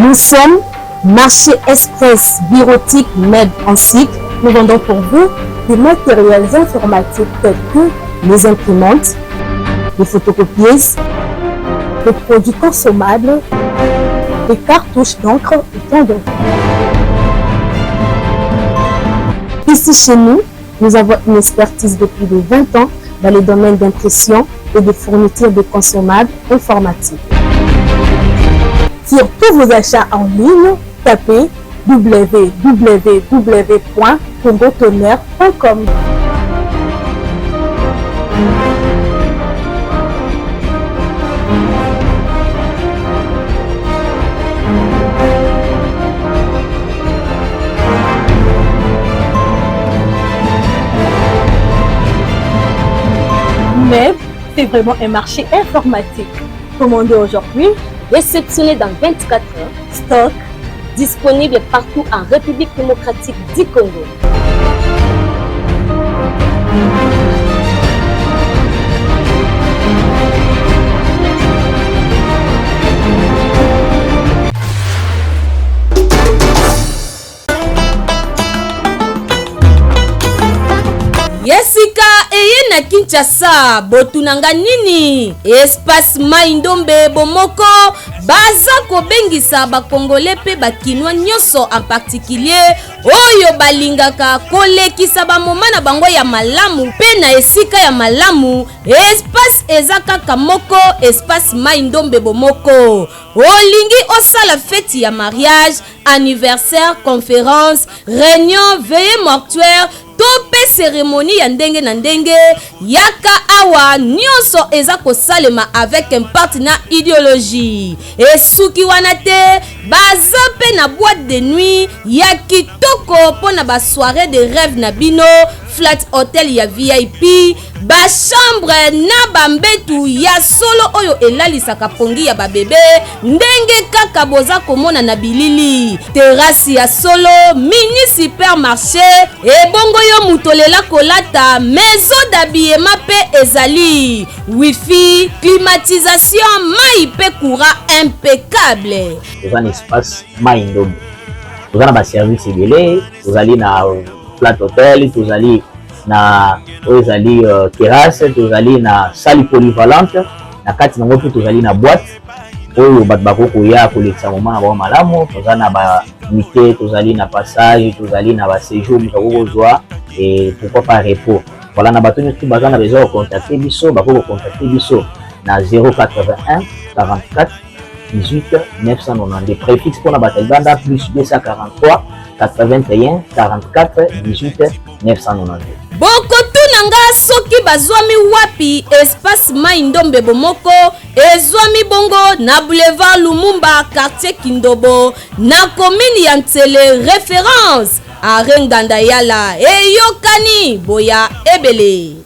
Nous sommes Marché Express Bureautique MEB en cycle. Nous vendons pour vous des matériels informatiques tels que les imprimantes, les photocopieuses, les produits consommables, les cartouches d'encre et tant d'autres. Ici chez nous, nous avons une expertise depuis de 20 ans dans les domaines d'impression et de fourniture de consommables informatiques. Sur tous vos achats en ligne, tapez www.congotonnerre.com. MEB, c'est vraiment un marché informatique. Commandez aujourd'hui, réceptionné dans 24 heures, stock disponible partout en République démocratique du Congo. Yesika eye na Kinshasa botunanga nini espace Maindombe bomoko baza kobengisa bakongole pe bakinwa nyonso en particulier oyo balingaka kolekisa bamoma na bango ya malamu pe na esika ya malamu. Espace ezaka moko espace Maindombe bomoko olingi osala fête ya mariage, anniversaire, conférence, réunion, veillée mortuaire tope cérémonie ya ndenge na ndenge yaka awa nyonso eza kosalema avec un partenaire idéologie esuki wana te baza pe na boîte de nuit ya kitoko pona ba soirée de rêve na bino, flat hotel ya VIP, ba chambre na bambetu ya solo oyo elalisaka pongi ya babebe ndenge kaka boza komona na bilili, terrasse ya solo, mini supermarché ebongo yo mutolela kolata, maison d'habillement pe ezali, wifi, climatisation, mai pe courant impeccable. Vous avez un espace Maindombe. Vous avez un service égalé, vous allez dans flat hotel, vous allez na terrasse, vous allez na salle polyvalente, na kati na ngoto vous allez na boîte oyo bat bakoko ya kolekisa moma na ba malamu, vous allez na ba nuitée, vous allez na passage, vous allez na ba séjour mutako joie et pourquoi pas repos. Voilà na bato nyonso baza na besoin de contacter biso, bakoko contacter biso na 081 44 18 990 préfixe pour la bataille banda plus 243 81 44 18 990. Bokotunanga soki bazwami wapi espace Maindombe bomoko ezwami bongo na boulevard Lumumba quartier Kindobo na commune ya Ntsele référence à Renganda Yala eyokani boya ebele.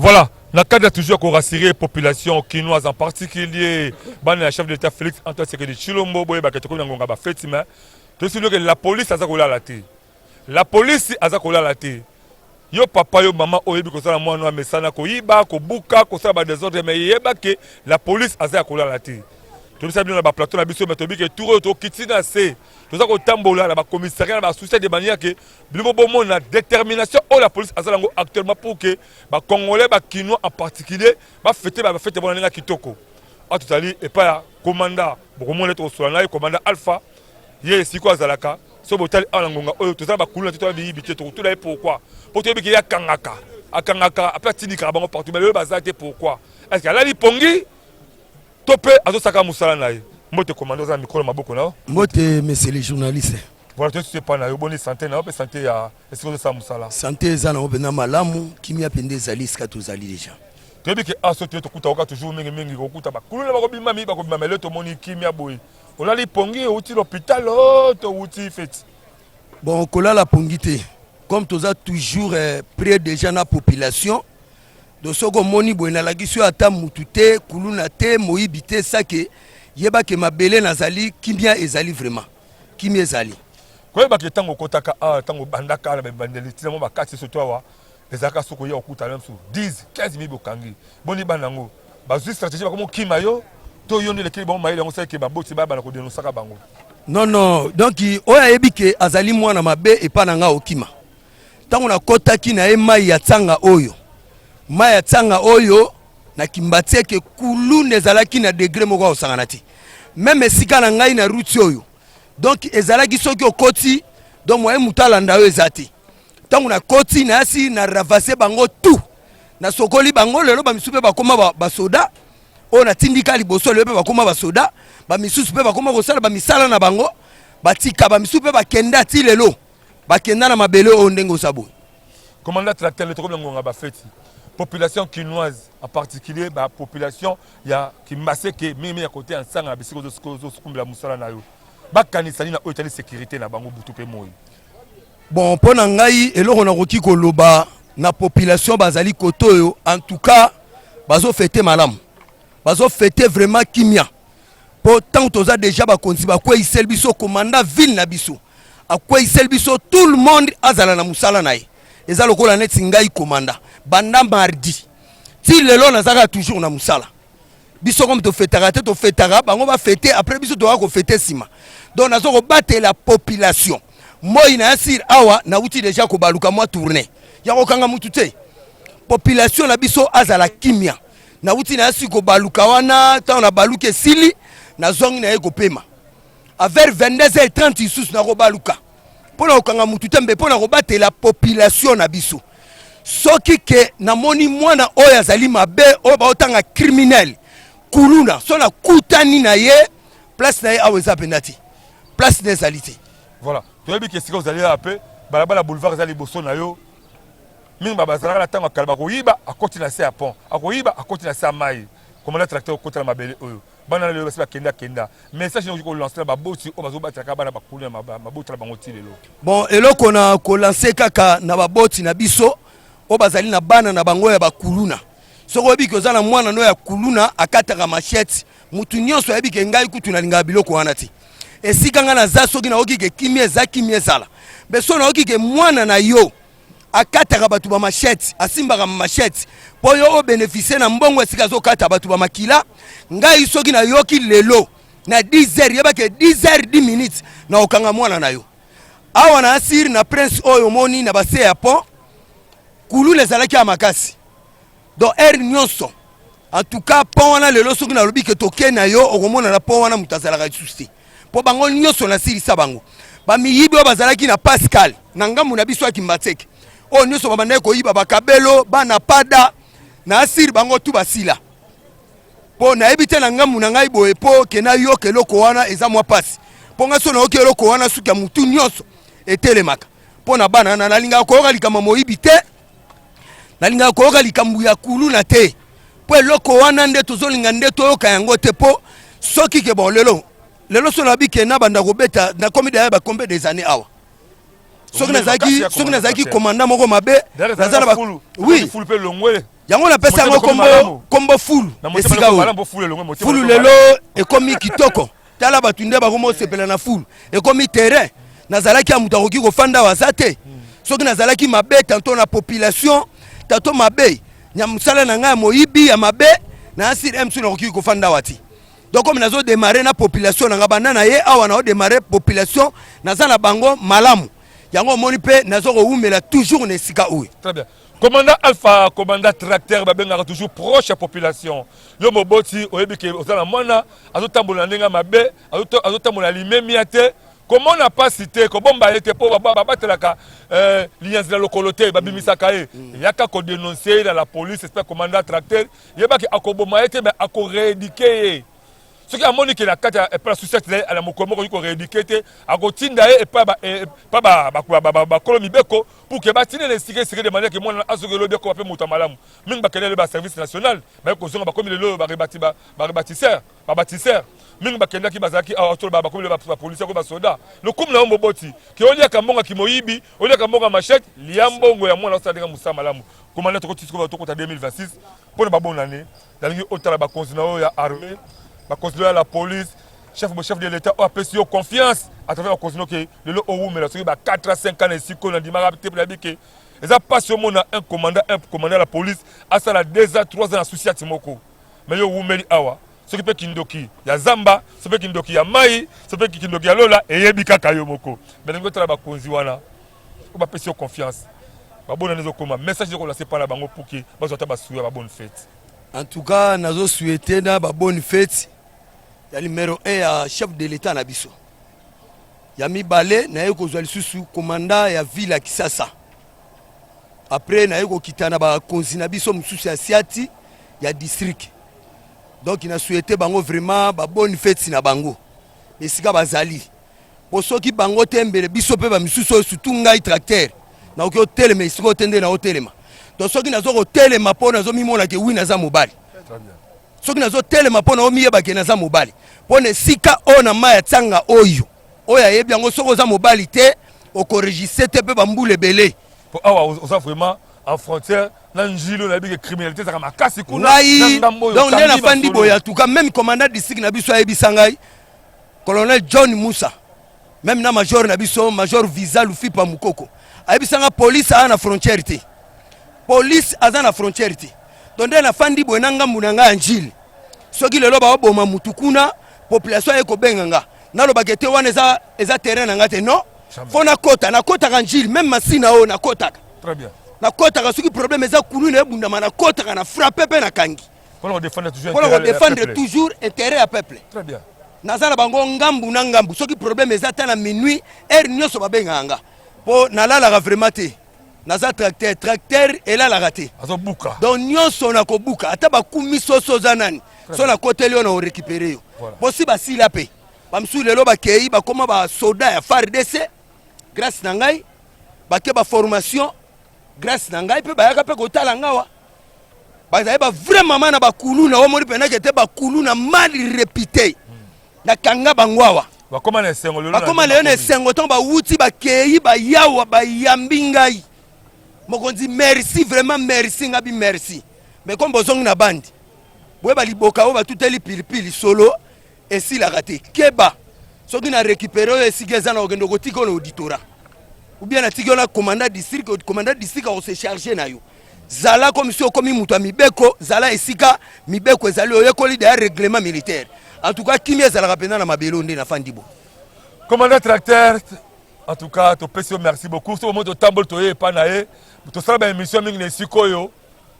Voilà, dans le cadre toujours qu'on rassurer la population quinoise en particulier, le chef d'État Félix Antoine Tshisekedi Tshilombo, la police a la tête. La police a la tête. Yo papa yo maman oyebi ko sala mwana mesana ko yiba ko buka ko sala ba désordre mais yeba que la police a la tête. Tout ça bien na ba plateau na biso metobi que tout to kitina c'est tout ça ko tambola na ba commissariat na ba souci de manière que bilimo bomo na détermination la police a ngo actuellement pour que ba congolais ba kinois en particulier ba fêter bon na kitoko. A tout ali et pas commandant beaucoup lettre au solana commandant Alpha ye siko azalaka so botal alangonga oyo tout ça ba kuluna tout bibi tout là pourquoi pour te dire qu'il y a akangaka après tinika bango partout mais le bazate pourquoi est-ce qu'elle a li pongi topé azo saka musala nae mote commando za micro maboko na mote monsieur les journalistes voilà tu sais pas na yo boni santé na pe santé ya est-ce que ça musala santé za na obena malamu kimia pende zali ska tozali déjà tu dis que aso tu kuta toujours mingi kokuta ba kuluna ba kobima mi ba kobima mais le to moni kimia boy olali pongi outi l'hôpital to outi feti. Bon kola la pongité comme tous a toujours près déjà na population donc soko moni boina la gisio ata mutute kuluna te moibité ça que yeba ke mabele nazali kimia ezali vraiment kimia ezali ko yeba ke tango kotaka tango bandaka na bandeli tina mo bakati soto awa ezaka soko ya okuta même sur 10 15 000 bokangi boni banango bazu stratégie ba komo kimayo to yonde le kibo maile ngo sake baboti baba na ko denosaka bango. Non donc oya yebi ke azali mwana mabe epana nga okima tango na kotaki na mai ya tsanga oyo mai ya tsanga oyo na kimbatie ke kulune ezalaki na degré moko osangana ti même esika na ngai na route oyo donc ezalaki soki okoti donc moye mutalanda oyo ezati tango na koti na asi na ravase bango tout na sokoli bango lelo ba misupe bakoma ba soda o na tindika liboso lelo bakoma ba soda ba misusu pe bakoma kosala ba misala na bango batika ba misupe bakenda ti lelo bakenda na mabele o ndengo sabo. Commandant tracteur le trouble ngonga ba feti population quinoise en particulier ba population ya kimbase ke mimi ya côté ensanga bisiko zo kumbla musala na yo ba kanisani na hôtel sécurité na bango butu pe moyi. Bon pona ngai eloko na koki koloba na population bazali kotoyo en tout cas bazo fêter malamu bazo fêter vraiment kimia pourtant toza déjà ba konzi ba kwa isel biso commandant ville na biso akwa isel biso tout le monde azala na musala naye eza lokola neti ngai commandant banda mardi ti lelo nazaka toujours na musala biso comme to fêtera te to fêtera bango ba fêter après biso to ko fêter sima donc nazo ko battre la population moi na sir awa na uti déjà ko baluka moi tourner ya ko kanga mutu te population na biso azala kimia na uti na sir ko baluka wana ta na baluke sili na zongi na eko pema à vers 22h30 isus na ko baluka pona ko kanga mutu te mbe pona ko battre la population na biso soki ke na moni mwana oyo azali mabe oyo ba otanga criminel kuluna so na kutani na ye place na ye aweza penati place des alités. Voilà tu as vu que si vous allez appeler balabala boulevard zali boso na yo mingi babazala la tango kalba ko yiba akoti na se pont akoyiba akoti na sa mai commandant tracteur okoti na mabele oyo bana le basi kenda message no ko lancer ba boti o bazo bataka bana ba kuluna mabota bango ti lelo. Bon eloko na ko lancer kaka na ba boti na biso o bazali na bana na bango ya bakuluna soko yebi koza na mwana no ya kuluna akataka machette mutu nyonso yebi ke ngai kutu na linga biloko wana ti esika nga na za soki na oki ke kimie za kimie zala beso na oki ke mwana na yo akataka batu ba machette asimbaka machette po yo o bénéficier na mbongo esika zo kata batu ba makila ngai soki na yoki lelo na 10h yeba ke 10h 10 minutes na okanga mwana na yo awa na asir na prince oyo moni na base ya pont kulu les alaki à makasi donc nyonso en tout cas pont wana lelo soki na lobi ke toke na yo okomona na pont wana mutazalaka susi po bango nyonso na sirisa bango ba miyibi o bazalaki na Pascal na ngambu na biso akimbateke o nyonso babanda ko yiba bakabelo bana pada na asir bango tu basila po na ebite na ngambu na ngai boye po ke na yo ke loko wana eza mwa pasi po ngaso na oke loko wana suki ya mutu nyonso etelemaka po na bana na linga ko likama moyibi te na linga ko likambu ya kuluna te po eloko wana nde tozolinga nde toyoka yango te po soki ke bon lelo so na bike na banda ko beta na komi da ba kombe des années awa soki na zaki commandant moko mabe nazala ba oui full pe longwe yango na pesa ngo kombo full esika o full lelo ekomi kitoko tala batunde ba komo sepela na full ekomi terrain nazalaki amuta koki ko fanda wasate soki nazalaki mabe tanto na population tato mabe nyamusala na nga moyibi ya mabe na asir emsu na koki ko fanda wati donc comme nazo démarrer na population na ngabana na ye awa na démarrer population nazana bango malamu yango moni pe nazo ko umela toujours na sika oyo. Très bien. Commandant Alpha, commandant tracteur babengaka toujours proche à population yo moboti oyebi ke ozala mwana azotambola ndenga mabe azotambola limemi ate. Comment on n'a pas cité, comment on a été pour battre l'alliance de la localité, il y a qu'à dénoncer dans la police, c'est pas commandant tracteur, il y a pas qu'à rééduquer. Ce qui a montré que la carte est pas la société à la mokomo ko rééduquer à gotinda et pas kolomibeko pour que batine les sécurité de manière que moi azogelo beko apé mutamalamu mingi bakele le service national ba ko zonga ba comme le ba bâtisseur mingi bakenda ki bazaki autour ba comme le policier ko ba soda le comme na mboboti ki olia kambonga ki moyibi olia kambonga machette liambongo ya mwana osadinga musamalamu komanda to ko tisiko to ko ta 2026 pour ba bonne année dans le otala ba continent ya armée ba considérer la police chef de l'état a payé confiance à travers la constitution que le lot où mais la série 4 à 5 ans ici qu'on a dit mara pour dire que ils a pas seulement un commandant la police à ça la 2 à 3 ans à souci à Timoko mais yo umeli awa ce qui peut kindoki ya zamba ce peut kindoki ya mai ce peut kindoki ya lola et yebika kayomoko mais ngo tala ba konzi wana on va payer confiance ba bonne année comme message de lancer par la bango pour que ba zota ba souya ba bonne fête en tout cas nazo souhaiter na ba bonne fête. Il y a le numéro 1 ya chef de l'état na biso. Ya mibale na yeko zwa lisusu commandant ya ville ya Kisasa. Après na yeko kitana ba konzi na biso mususu ya Siati ya district. Donc il a souhaité bango vraiment ba bonne fête na bango. Esika bazali. Po soki bango tembele biso pe ba mususu surtout ngai tracteur. Na okyo telema isiko tende na hotelema. Donc soki nazo ko telema po nazo mimona ke wi naza mobali. Très bien. Soki nazo telema po na omiyeba ke naza mobali. Pone sika ona maya tsanga oyo oya yebi yango soko za mobali te okorégissé te pe bambule belé pour awa oza vraiment en frontière na njilo na bige criminalité ça makasi kuna donc na fandi boya tout cas même commandant district na biso yebi sangai colonel John Moussa même na major na biso major Visa Lufipa Mukoko ayebi sanga police ana frontière te police azana frontière te donc na fandi boya nanga munanga njili soki lelo ba oboma mutukuna population eko benganga nalo bakete wana eza terrain nanga te non fona kota na kota kanjili même masina o na kota très bien na kota ka soki problème eza kulu na bunda mana kota kana frapper pe na kangi pour défendre toujours intérêt à peuple très bien nazala bango ngambu na ngambu soki problème eza ta na minuit heure nyoso babenganga po nalala vraiment te naza tracteur elala raté azobuka donc nyoso na kobuka ata bakumi soso za nani so na côté lio na récupérer yo bosi basila pe bamsu lelo bakei bakoma ba soda ya FARDC grâce na ngai bake ba formation grâce na ngai pe bayaka pe kotala ngawa bazali ba vraiment mana bakulu na omori pena kete bakulu na mal réputé na kanga bangwawa bakoma na sengo lelo bakoma lelo na sengo ton ba wuti bakei ba yawa ba yambi ngai mokonzi merci vraiment merci ngabi merci mais comme bozong na bandi boye baliboka o batuteli pilipili solo esila raté keba soki na récupérer esika eza na okendo kotika na auditorat ou bien na tika na commandant district o se charger na yo zala comme si okomi mutu mibeko zala esika mibeko ezali oyekoli de règlement militaire en tout cas kimi ezalaka pena na mabelo nde na fandibo commandant tracteur en tout cas to pesi merci beaucoup so mo to tambol to ye pa na ye to sala ba émission mingi na sikoyo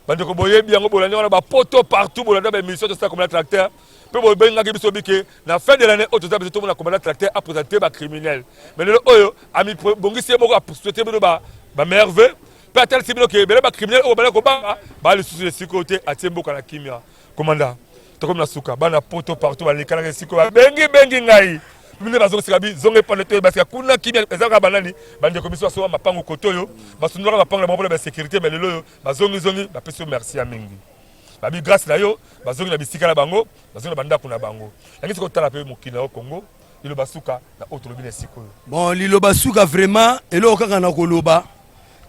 bande ko boye bien ngo bolani wana ba poto partout bolanda ba émission to sala comme tracteur pe bo benga ke biso bike na fin de l'année auto tabe to mo na commandant tracteur a présenté ba criminel mais le oyo ami bongisi moko a souhaiter ba merveille pe atel sibino ke bele ba criminel o bele ko ba le souci de sécurité a tiembo kana kimia commandant to comme na suka bana poto partout ba lekala ke siko bengi ngai mine bazo sikabi zonge pande to parce que kuna kimia ezaka banani bande commission so mapango kotoyo basundura mapango na ba sécurité mais lelo bazongi ba peso merci a mingi babi grâce na yo bazongi na bisika na bango bazongi na banda kuna bango yangi siko tala pe mokina au Congo lilo basuka na autre lobine siko bon lilo basuka vraiment elo kaka na koloba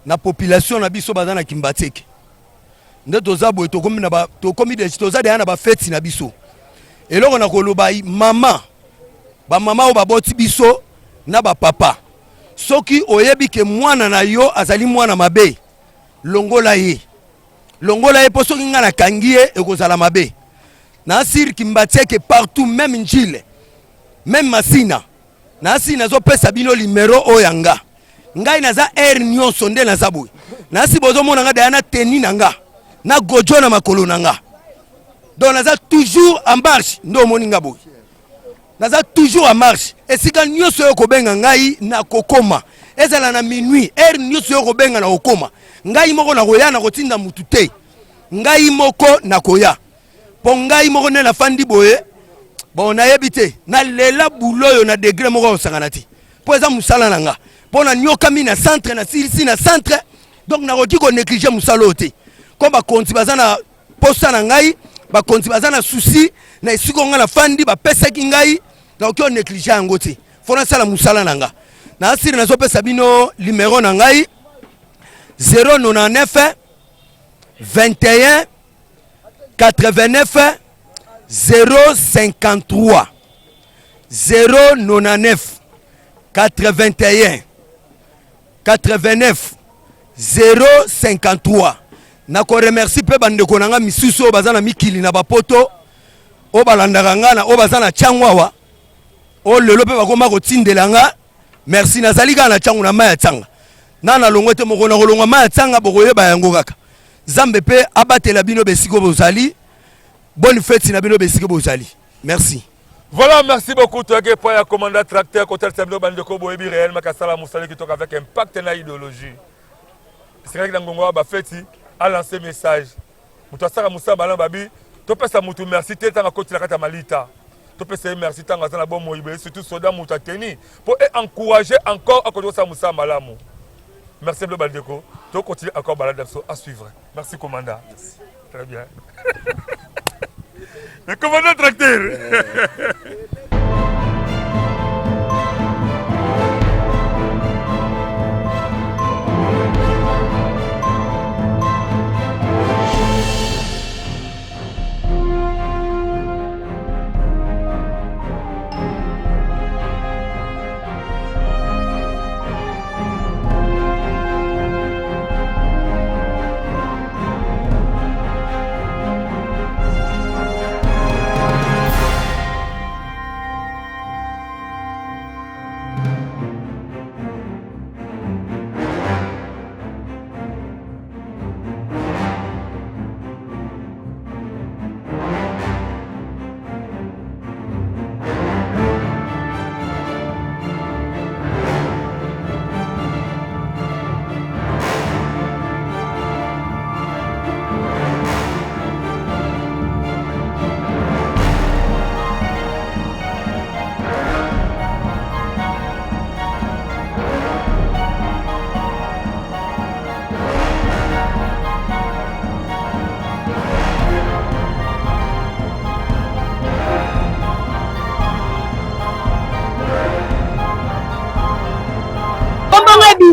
na population na biso bazana kimbateke nde tozabo tokomi de tozade na ba fête na biso elo na koloba mama ba mama o baboti biso na ba papa soki oyebi ke mwana na yo azali mwana mabe longola ye po soki nga na kangie ekozala mabe na sir kimbateke partout même njile même masina na sina zo pesa bino numéro oyanga ngai naza air nyonso nde naza boy na si bozo mona nga dana teni nanga na gojo na makolo nanga donc naza toujours en marche ndo moninga boy naza toujours en marche esika nyonso yo kobenga ngai na kokoma ezala na minuit air nyonso yo kobenga na kokoma ngai moko na koya na kotinda mutu te ngai moko na koya po ngai moko ne na fandi boye bon nayebi te na lela buloyo na degré moko osangana ti po eza musala na nga po na nyokami na centre na silisi na centre donc nakoki ko négliger musala oyo te ko bakonzi baza na posa na ngai bakonzi baza na souci na esiko nga na fandi bapesaki ngai nakoki ko négliger yango te fo nasala musala na nga na asiri nazopesa bino numéro na ngai 099 21 89 053 099 81 89 053. Nako remercie pe bandeko nanga misusu o bazana mikili na bapoto o balandaka nga na o bazana changwawa o lelo pe bakoma kotindela nga merci nazali kana changu na maya tsanga nana longwete moko na kolongwa maya tsanga bokoyeba yango kaka Zambe pe abatela bino besiko bozali. Bonne fête na bino besiko bozali. Merci. Voilà, merci beaucoup. Tu as pour le commandant tracteur côté Sabino Bandeko Boebi réel Makasala Moussali qui toque avec impact na idéologie. C'est vrai que dans Gongo ba fête a lancé message. Mutasa Moussa Balan Babi, to pesa mutu merci te tanga côté la kata malita. To pesa merci tanga za na bon moyibe surtout soda mutateni pour encourager encore à côté ça Moussa Malamu. Merci Sabino Bandeko. To continue encore balade à suivre. Merci commandant. Merci. Très bien. Le commandant tracteur.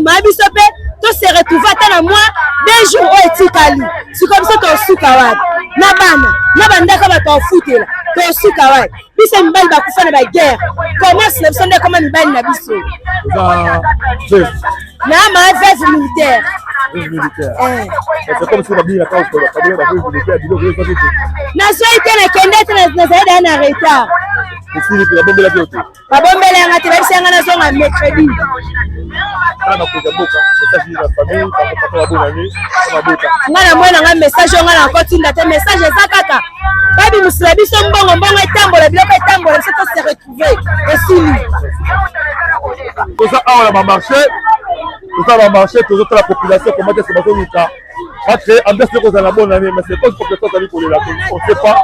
Mabisope, to se retrouver à moi 2 jours au Etikali. C'est comme ça que Soukawad. Nabana, Nabandaka va t'en foutre là. To Soukawad. Puis c'est une balle bakoufa na guerre. Comment c'est le comme une balle na biso. Na ma veste militaire. C'est comme si on a bien la cause pour la famille, la militaire, du coup, Nation était connaître na zaida na retard. c'est la bombe la beauté. La bombe la ngati ba senga na songa mercredi. Ngana mwana nga message ngana ko tinda te message za kaka babi musula biso mbongo mbongo etambola biloko etambola c'est se retrouver esili tout ça on va marcher tout ça va marcher tout la population comment est-ce que ça va faire parce que en plus que ça la bonne année mais c'est pas pour que ça aller pour les là on sait pas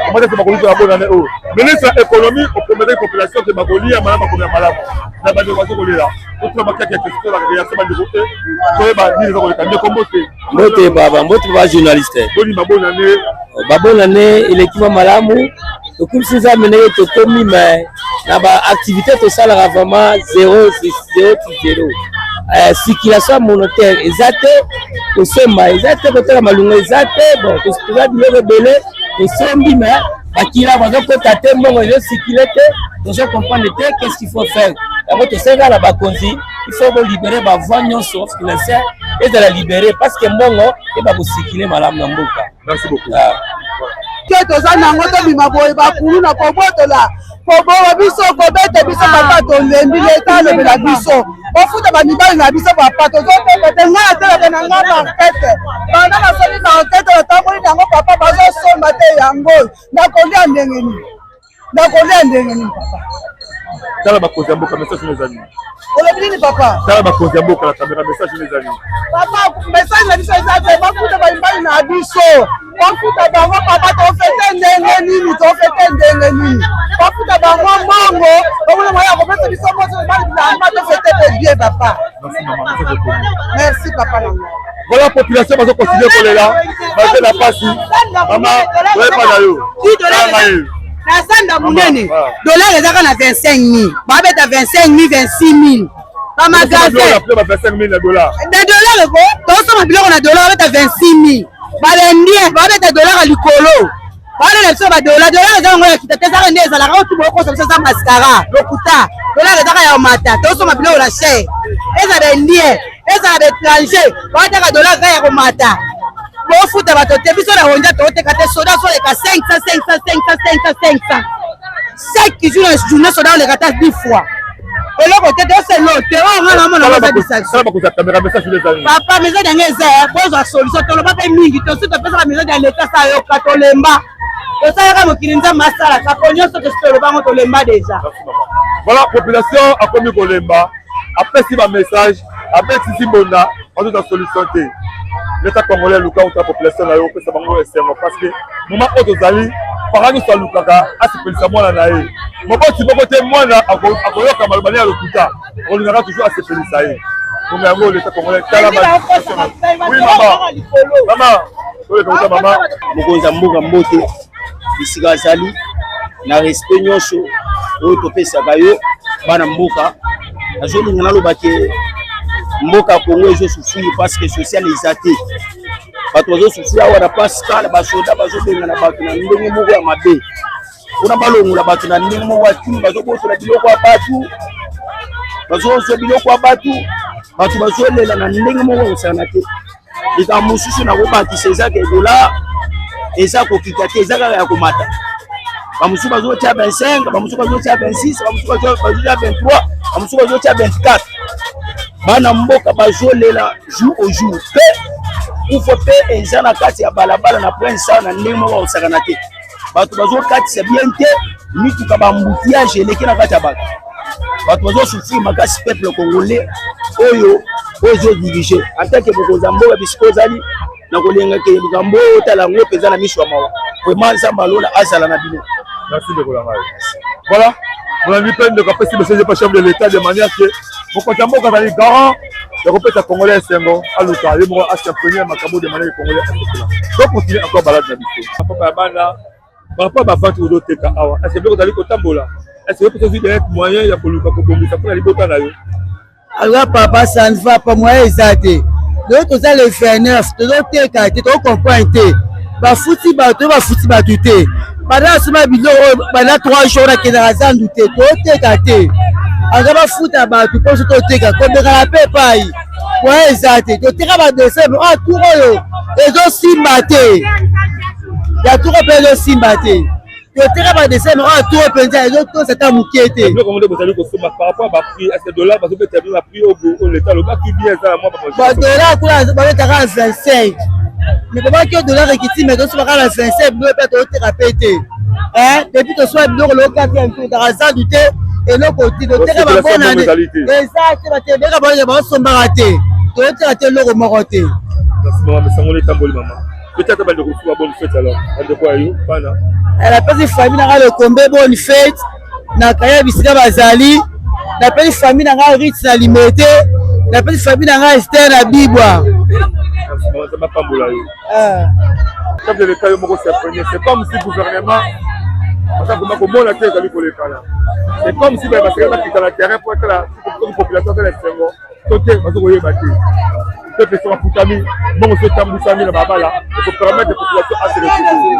comment est-ce que Makoli la bonne année oh ministre économie au premier population de Makoli à madame Makoli malade na ba de quoi ko là tout le marché qui est sur la réaction de côté to ba dire ko ka ndeko mbote baba mbote ba journaliste boni ma bonne année babona ne elekima malamu tokumisiza meneye tokomi mais na ba activité to sala vraiment 0 circulation monétaire exacte to sema exacte ko tala malunga exacte bon to tuza biloko belé to sembi mais bakila bazo ko tate mbongo yo circulate donc je comprends qu'est-ce qu'il faut faire d'abord to senga la bakonzi il faut libérer ba voie nyonso financière et de la libérer parce que mbongo et ba ko circuler malamu na mboka. Merci beaucoup. Que toza nango to bima boye bakulu na kobotola kobowa biso kobete biso papa to lembi leta le la biso ofuta ba mibali na biso papa to zo te nga tela bena nga enquête bana na soli na enquête o tamboli nango papa bazo somba te yango na kolia ndengeni papa tala bakozi mboka message les amis olobini papa tala bakozi mboka la caméra message les amis papa message na biso ezate bafuta ba mibali na biso bafuta bango papa to fete ndenge nini tofete ndenge nini bafuta bango mbongo omona moya kopesa biso moto balima tofete bien papa. Merci papa. Voilà la population bazo continuer kolela baze na pasi mama oye pa na yo na sanda munene dollar ezaka na 25000 babeta 25000 26000 mama gaze ba 25000 na dollar ko tosoma biloko na dollar babeta 26000 balendie babeta dollar likolo bana na biso ba dollar ezaka ngo ya kitete ezaka nde ezalaka otu bokosa biso za mascara lokuta dollar ezaka ya mata tosoma biloko na cher eza bendie eza l'étranger bataka dollar za ya komata bofuta bato te biso na honja toteka te soda so leka 500 chaque journée soda oleka ta 10 fois eloko te tose note ongana mona baza distraction papa message yango eza bozwa solution toloba pe mingi tosi topesaka message ya leta sa yoka tolemba tosalaka mokili nzambe asalaka po nyonso tositolobango tolemba déjà. Voilà population akomi kolemba apesi ba message apesi simbonda bazo ta solution te l'État congolais luka uta population na yo pesa bango esengo parce que moment oto zali parani so lukaka asipelisa mwana na ye moboti moko te mwana akoyoka malobani ya lokuta olingaka toujours asipelisa ye donc yango l'État congolais tala ba oui mama mama mokonza mboka mbote bisika zali na respect nyonso oyo topesaka yo bana mboka nazolinga naloba ke mboka Congo ezosufrir parce que social eza te bato bazosufrir awa na pascal basoda bazobenga na bato na ndenge moko ya mabe kuna balongola bato na ndenge moko ya timi bazobotola biloko ya bato bazozwa biloko ya bato bato bazolela na ndenge moko ya kosana te likambo mosusu na kobakisa ezaka edola eza kokita te eza kaka ya komata bamosusu bazotia 25 bamosusu bazotia 26 bamosusu bazotia 23 bamosusu bazotia 24 bana mboka bazolela jour au jour pe ufo pe eza na kati ya balabala na prince na ndenge moko osakana te bato bazokatisa bien te mituka bambutiage eleki na kati ya bato bazosufrir makasi peuple congolais oyo ozodirige en tant que bokonza mboka bisika ozali na kolenga ke likambo otala yango mpenza na miso ya mawa vraiment nzambe alona azala na bino. Merci de la maille. Voilà, on a mis plein de capacités de changer par chef de l'État de manière que pour qu'on t'amène quand on est garant, le repère congolais c'est un bon à l'autre, les mots à s'imprégner ma camo de manière congolais. Donc continuer encore balade d'habitude. Par rapport à ma vente aux autres cas, est-ce que vous allez au tambola? Est-ce que vous avez des moyens il y a pour le pour la liberté là? Alors papa ça ne va pas moi exacté. Donc tous les frères, tous les cas, tu comprends te. Bafuti bato te. Pendant ce moment, pendant 3 jours, on a raison douté. Teka te. Anga bafuta bato pour se teka. Comme de la paix paille. Ouais exacté. Tu teka ba décembre. Ah tout royo. Et donc simbate. Ya tout repère simbate. Tu teka ba décembre. Ah tout repère. Et donc tout c'est un mouquete. Nous comment vous allez consommer par rapport à prix est-ce que dollar parce que tu as prix au l'état le bas qui bien ça moi pas. Dollar quoi ba ta 25. Mais comment que dollar qui mais donc sur la 25 nous peut être thérapeuté. Hein depuis que soit biloko local un peu d'argent du thé et non côté de terre ba bonne année. Exact ba te beka ba ba somba raté. To te loko moroté. Merci maman mais ça on est tamboli maman. Peut-être ba de retour bonne fête alors. De quoi yo pana. Elle a pas de famille na le combe bonne fête na kaya bisika bazali. Na petite famille na Ritz na limité. Na petite famille na Esther na Bibwa. Chef de l'État, c'est comme si le gouvernement, c'est comme si le terrain pour être la population de l'extérieur. Tout est peuple sera Koutami, bon monsieur Tamboussami na Babala, pour permettre aux populations à se retrouver.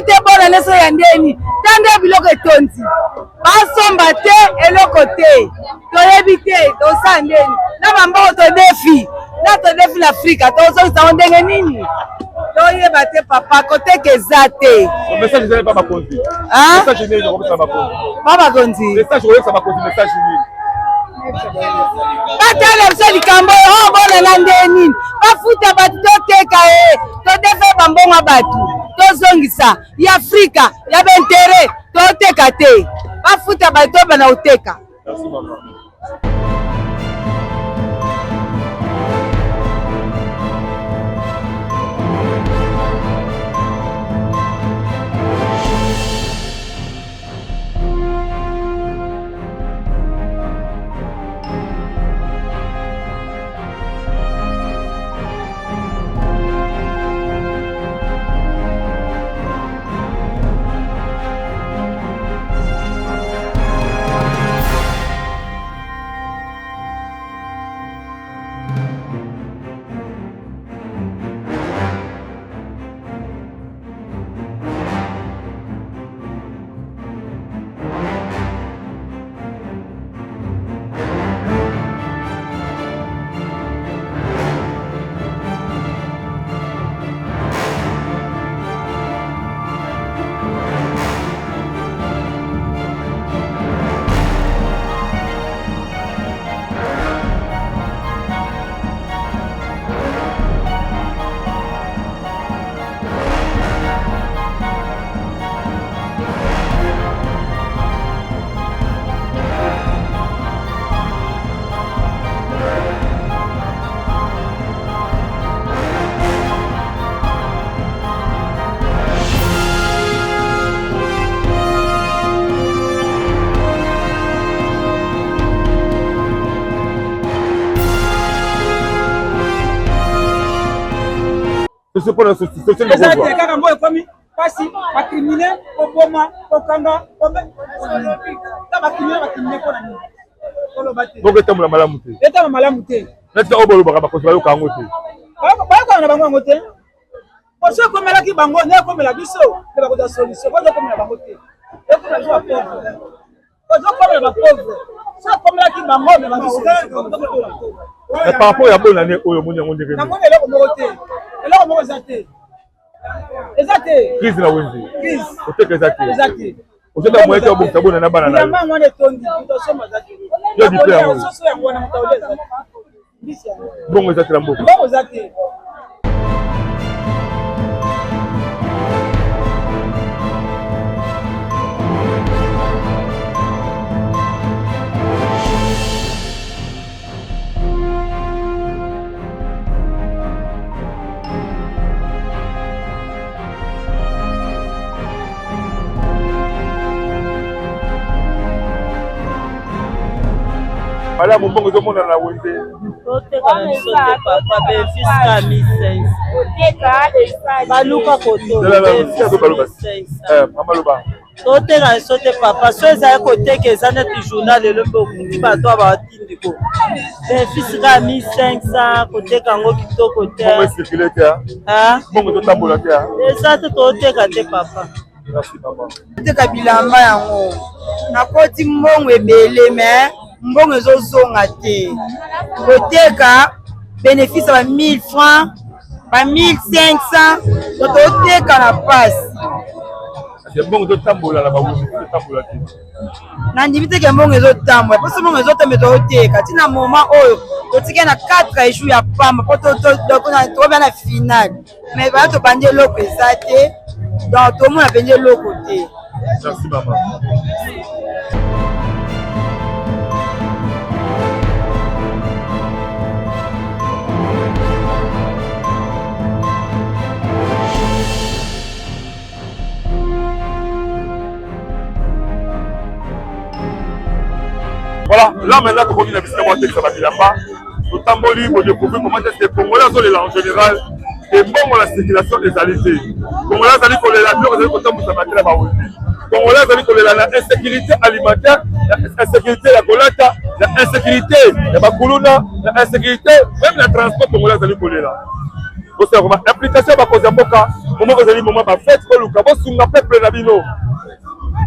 Te bona leso ya ndeni, tande biloko etonzi. Basomba te eloko te. Toyebi te, tosa ndeni. Na bamboko to défi, na to défi l'Afrique, to so ndenge nini? Toyeba te papa côté kezate. Le message n'est pas ma conduite. Hein? Le message n'est pas ma conduite. Pas ma conduite. Le message c'est ma conduite, message n'est batala biso likambo oyo bona na ndeni bafuta bato toteka ye todefe bambongo bato tozongisa ya Afrika ya bentere toteka te bafuta bato bana uteka. Merci maman. solution pour la société. Ça te kaka mboye komi pasi ba criminel ko boma ko kanga ko be ta ba criminel ko nani ko lo bate donc etamula malamu te eta malamu te neta obolo baka ko ba yo kango te ba ko na bango te ko so ko mela ki bango ne ko mela biso ne ba ko da solution ko ko mela bango te e ko na jo pauvre ko jo ko mela pauvre so ko mela ki bango ne ba biso mais par rapport à bonne année oyo munya ngonde ke na ngone eloko moko te eloko moko zate ezate crise na wenzi crise oteke ezate ezate ozeta moyete obukisa bona na bana na yo nyama ngone tondi ntosoma zate yo di pe yango soso yango na mutawole zate bisi yango bongo ezate na mboka bongo zate Madame Mbongo ezomona na wenze baluka toteka so te papa so ezali koteka eza neti journal lelo mpe okundi bato ya batindiko benefisika ya 1500 koteka yango kitoko te eza te toteka te papa toteka bilamba yango nakoti mbongo ebele me mbongo ezozonga te koteka bénéfice ba 1000 francs ba 1500 toteka na pasi mbongo ezotambola na bawuzi ezotambola te nandimi teke mbongo ezotambola mposo mbongo ezotambola toteka ntina moment oyo totikali na 4 jours ya pamba mpo tokobia na finale mais baya tobandi eloko eza te donc tomona mpenza eloko te. Merci maman. Voilà, là maintenant qu'on vient visiter moi texte Babilamba, nous tamboli pour découvrir comment est-ce que les Congolais sont là en général et bon la circulation des alités. Congolais sont là la bio, vous avez compté pour ça la baouli. Congolais sont là la insécurité alimentaire, la insécurité la colata, la insécurité la bakuluna, la insécurité même le transport congolais sont là. Vous savez comment l'application va causer boka, moment vous allez moment va faire pour le cabo sunga peuple la bino.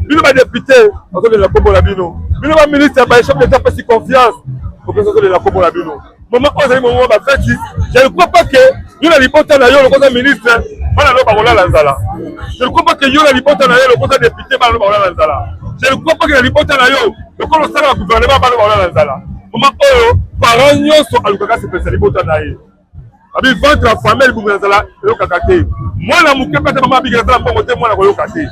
Bino ba député, on de la Congo la bino. Bino ba ministre ba chef d'état pas si confiance pour que ça soit de la Congo la bino. Moment on allait moment ba fait, je ne crois pas que yo la lipota na yo le conseil ministre, bana lo ba kola la nzala. Je ne crois pas que yo la lipota na yo le conseil député bana lo ba kola la nzala. Je ne crois pas que la lipota na yo le conseil la gouvernement bana lo ba kola la nzala. Moment oyo parents nyonso alukaka se pesa lipota na ye. Abi ventre à famille bungazala yo kakate. Moi la muke pete mama bigazala mbongo te moi na koyo kate.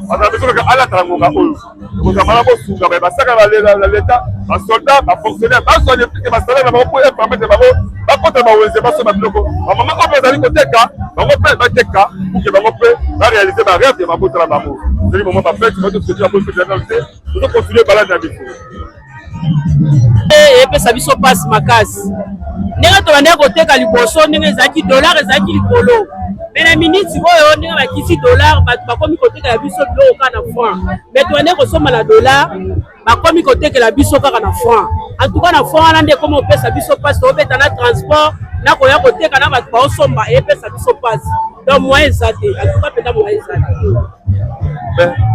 Parce que besoin que ala tarangoka oyo. Ko zamala bo sunga ba saka ba l'état, ba soldat, ba fonctionnaire, ba soigner que ba salaire ba ko e permettre ba ba contre ba weze ba so ba biloko. Maman ko bazali ko teka, ba ko pe ba teka pour que ba ko pe ba réaliser ba rêve de ba botra ba mo. C'est le moment ba fête, moi tout ce que tu as pour faire la vie. Nous continuer balade na biso. Epesa biso passe makasi ndenge tobandeki koteka liboso ndenge ezalaki dollar ezalaki likolo me na miniti oyo ndenge bakisi dollar bato bakomi kotekela biso biloko kaka na franc me tobandeki kosomba na dollar bakomi kotekela biso kaka na franc antuka na franc wana nde komi opesa biso passe toobeta na transport na koya koteka na bato baosomba epesa biso passe donc moyen eza te antuka mpenza moyen eza te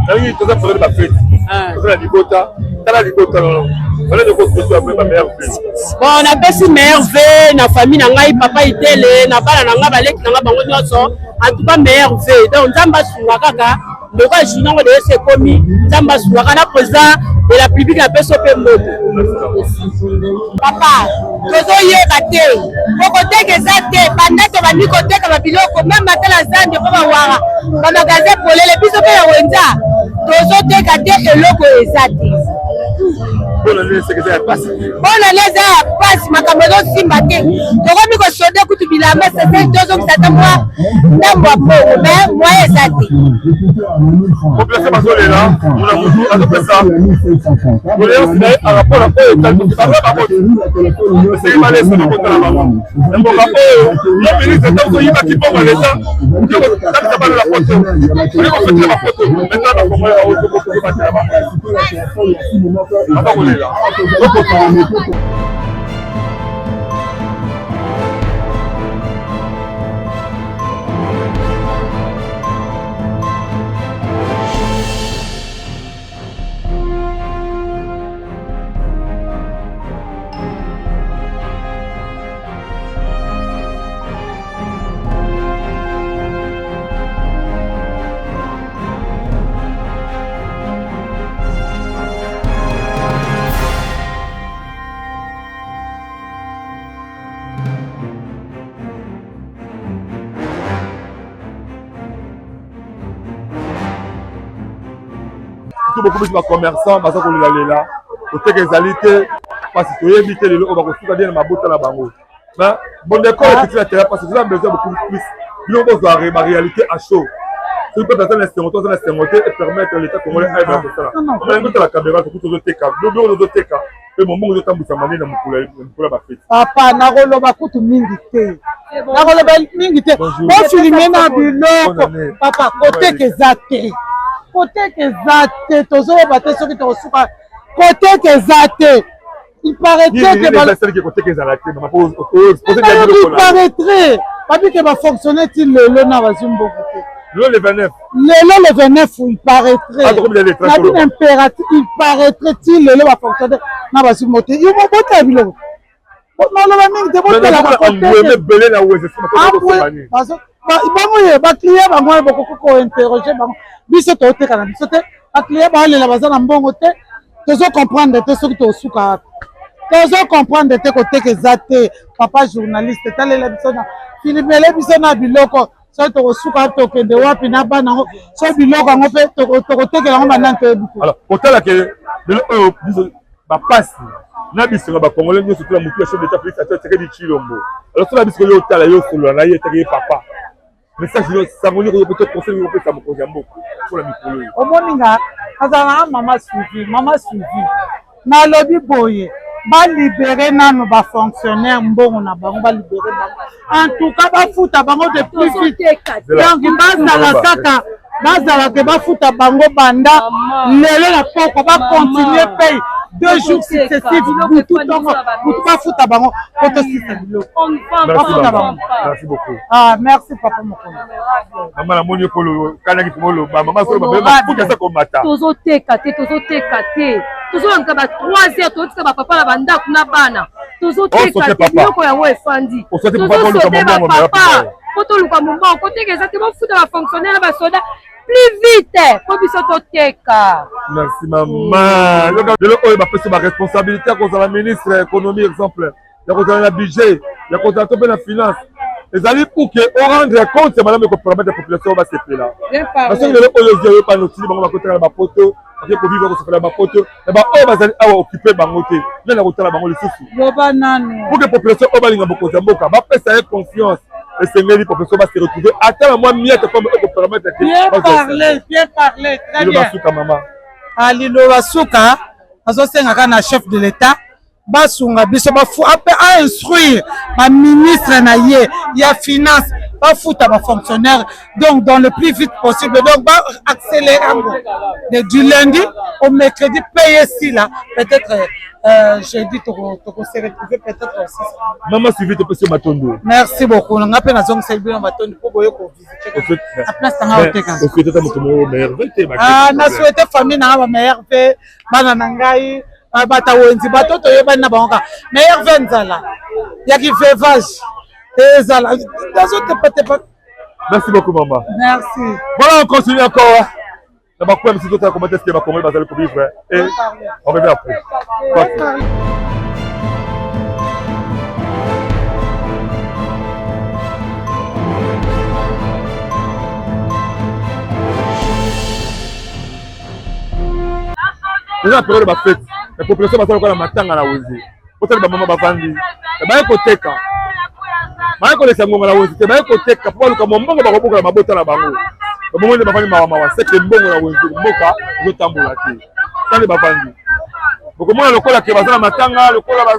mais toza problème ba fête toza libota tala libota bon napesi meilleur ve na famille na ngai papa itele na bana na ngai baleki na ngai bango nyonso en tout cas meilleur ve donc nzambe asunga kaka ndeko ya junior ngo deyese ekomi nzambe asunga kaka na président de la publique apesi mpe moto papa tozoyeba te kokoteka eza te banda tobandi koteka babiloko meme atala zande mpo bawaka bamagasin polele biso mpe ya wenza tozoteka te eloko eza te bonne année c'est que ça passe bonne année ça passe makambo simba te tokomi ko soder kutu bilamba c'est deux ans ça moi ndambo bongo mais moi ezati population bazolela mona mutu azopesa koleyo sinaye a rapport à oyo etaliki bango bakoto eseki balesa bakotala bango mboka oyo yo ministre ntango ozoyibaki bongo leta okokotangisa bana la poto oye kofetela bapoto maintenant bakongola ozokokoki batela bango abakolela beaucoup plus de commerçants baza kolela lela oteka ezali te parce que toyebi te lelo oyo bakosuka bien na mabota na bango mais bon décor petit na terrain parce que nous avons besoin beaucoup plus biloko bozwa ma réalité à chaud soki mpe baza na esengoto aza na esengote et permettre l'état congolais ayeba na kosala omalingi otala caméra tokuti ozoteka biloko ozoteka mpe mombongo ezotambwisa mane na mokolo ya bafeti papa nakoloba kutu mingi te nakoloba mingi te bofilime na biloko papa koteka eza te koteka eza te tozoyeba te soki tokosuka koteka eza te il paraîtrait babi ke bafonctionne ti lelo na bazwi mboko te lelo le 29 lelo le 29 il paraîtrait nabi na impératrice il paraîtrait ti lelo bafonctionne na bazwi mboko te yo botala biloko naloba mingi te botelaka bango ye baclient bango oyo bokoki kointerroge bango biso tooteka na biso te baclient baolela baza na mbongo te tozocomprendre te soki tosuka wapi tozocomprendre te koteka eza te papa journaliste talela biso na filmele biso na biloko soki tokosuka wapi tokende wapi na bana yango so biloko yango mpe tokotekela yango bandani toyebi te kotalaka lelo oyo biso bapasi na biso bakongole nyonso tula motu ya chef d'état félix antoine tshisekedi tshilombo alors sola biso yo otala yo solola na ye etaka ye papa message sangoni koyo peut-être conseil yo kopesa mokonzi ya mboka mpona mikolo oyo omoninga azala na mama suivi nalobi boye balibere nano bafonctionnaire mbongo na bango balibere bango en tout cas bafuta bango de plus vite donc bazala kaka bazalaka bafuta bango banda lelo na poko bacontinue paye 2 jours successifs butu ntongo butu bafuta bango kotosisa biloko bafuta bango. Merci beaucoup. Ah merci papa mokonzi. Mama na moni polo kanaki pomoloba mama solo bafuta sa komata tozoteka te tozolanga ba 3 heures tozotika bapapa na bandako na bana tozoteka te biloko yango efandi tozosode bapapa po toluka mombongo koteka eza te bofuta bafonctionnaire na basoda plus vite po biso toteka. Merci maman. Lelo oyo bapesi baresponsabilité ya kozala ministre ya économie exemple ya kozala na budget ya kozala to mpe na finance ezali pour que o rendre compte madame ekopermettre population basepela basoki lelo oyo ozwi oyo panotili bango bakotaka na bapoto bake kovivre kosepela bapoto na baoyo bazali awa occupe bango te nde na kotala bango lisusu loba nano pour que population oyo balinga mokonzi ya mboka bapesa ye confiance esengeli population base retrouver ata bamwa miete comme ekopermettre ke bien parlé très bien basuka mama aliloba suka azosengaka na chef de l'état basunga biso bafu ape instruire ba ministre na ye ya finance bafuta ba fonctionnaire donc dans le plus vite possible donc ba accélérer du lundi au mercredi payer si là peut-être jeudi toko se retrouver peut-être aussi maman suivi te pese matondo merci beaucoup nga pe na zong selbi na matondo pour boye ko visiter a place tanga oteka o souhaiter ta moto merveille te na souhaiter famille na ba merveille bana na ngai bata wenzi batoto yebani na bango meilleur vin nzala ya kivevage ezala dazotepatepa. Merci beaucoup maman. Merci. Voilà, on continue encore. On va voir si tout comment est-ce que va comment va vivre et on revient après. Déjà la période de ma fête. la population basala kwa matanga na wenze botali ba mama bavandi ba ko teka ba ko lesa ngonga na wenze ba ko teka po luka mombongo ba ko buka mabota na bango ba monde bavandi mawa seke mbongo na wenze mboka zo tambola te tali bavandi boko mona lokola ke basala matanga lokola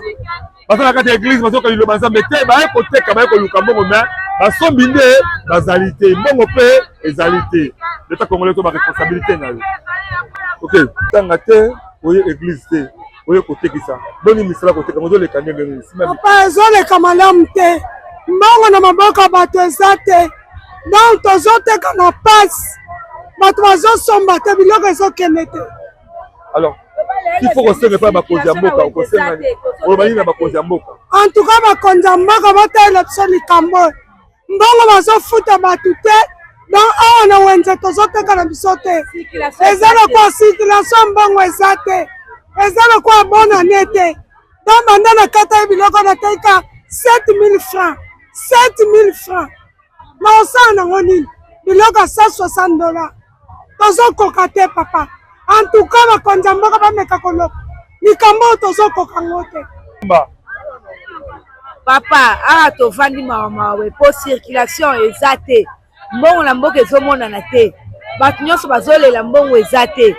basala kati église bazoka lilo banzambe te ba ko teka ba ko luka mbongo mais basombi nde bazali te mbongo pe ezali te l'État congolais to ba responsabilité na yo. OK tanga te oye église te oye kotekisa boni misala koteka mozo le kanye ngeni papa ezoleka malamu te mbongo na maboko bato eza te donc tozoteka na pasi bato bazosomba te biloko ezokende te. Alors il faut kosenga pa bakonzi ya mboka okosenga oloba nini na bakonzi ya mboka en tout cas bakonzi ya mboka batalela biso likambo mbongo bazofuta bato te donc awa na wenze tozoteka na biso te eza lokwa circulation mbongo eza te eza lokwa bon année te donc banda na kata ye biloko nateka 7000 francs 7000 francs na osala nango nini biloko $160 tozokoka te papa en tout cas bakonzi ya mboka bameka koloba likambo oyo tozokoka ngo te papa awa tovandi mawe po circulation eza te mbongo na mboka ezomonana te bato nyonso bazolela mbongo eza te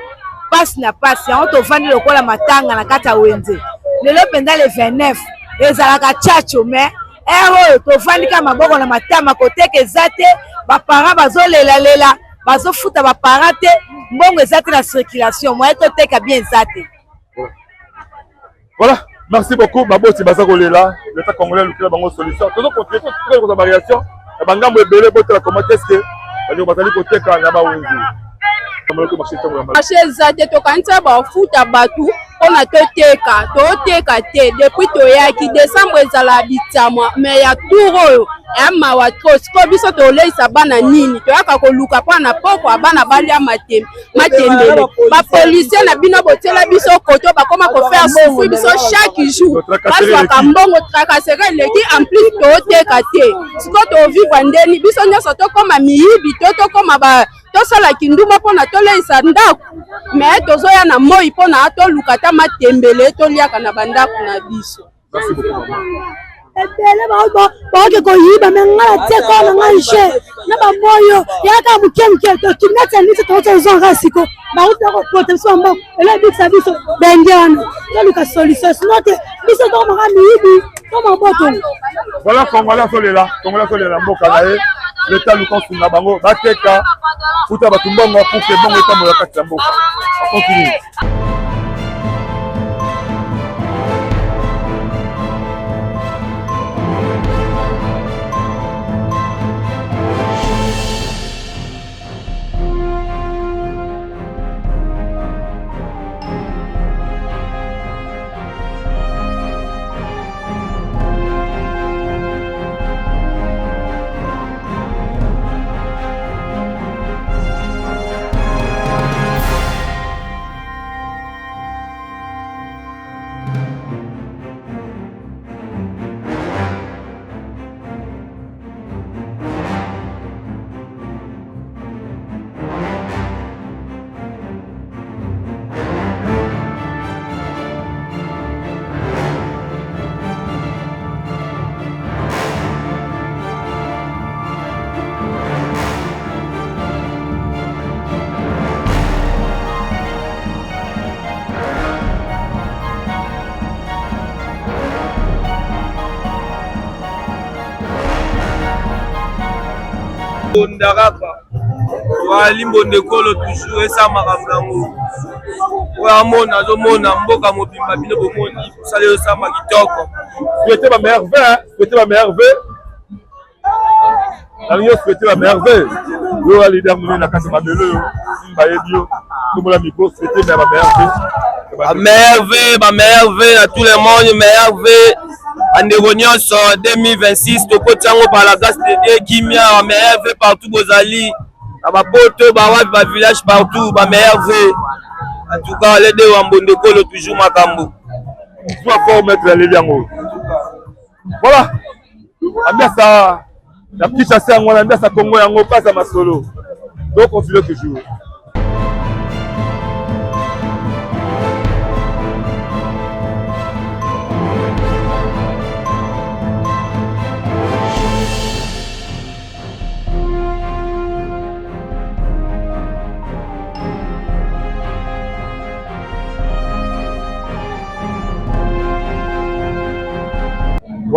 pasi na pasi yango tovandi lokola matanga na kati ya wenze lelo mpenza le 29 ezalaka chacho me oyo tovandi kaka maboko na matama koteka eza te baparent bazolelalela bazofuta baparent te mbongo eza te na circulation moye toteka bien eza te. Voilà, merci beaucoup baboti baza kolela l'État congolais lukila bango solution tozo continuer toute variation ya bangambo ebele botela comment est-ce que bali bazali koteka na bawenzi marché eza te tokanisa bafuta bato mpona toteka te depuis toyaki décembre ezala bitama me ya tour oyo ya mawa tro siko biso toleisa bana nini toyaka koluka mpona poko ya bana balia matembele bapolisier na bino botiela biso koto bakoma kofaire souffri biso chaque jour bazwaka mbongo trakasere eleki en plus toteka te siko tovivre ndeni biso nyonso tokoma miyibi tokoma tosala kinduma mpona toleisa ndako me tozoya na moi mpona toluka ta matembele toliaka na bandako na biso. ebele baoke koyiba me ngai ateka na ngai je na bamoyo yaka moke tokimnati niti tootozonga siko bauta kopota biso bamboko elo ebikisa biso benge wana toluka solution sino te biso tokomaka miyibi tomaboto. Voilà congolais azolela mboka na ye l'État lukonsunga bango bateka futa bato mbongo apuke mbongo etambola kati ya mboka continue. Ndarapa walimbo ndekolo toujours esa makambo nango oyo amona azomona mboka mobimba bino bomoni osala osama kitoko souhaiter ba meilleur vœu nalingi souhaiter ba meilleur vœu oyo leader monene na kati mabelo oyo simba yebi yo tomola miko souhaiter ba meilleur vœu à tout le monde meilleur vœu andeko nyonso 2026 tokoti yango par la grâce de Dieu kimia ba meilleur vœu partout bozali na bapoto bawapi ba village partout ba meilleur vœu en tout cas les deux wambondekolo toujours makambo soit fort mettre les liango. Voilà ambiasa la petite chasse yango na ambiasa Congo yango passe à masolo donc continue toujours.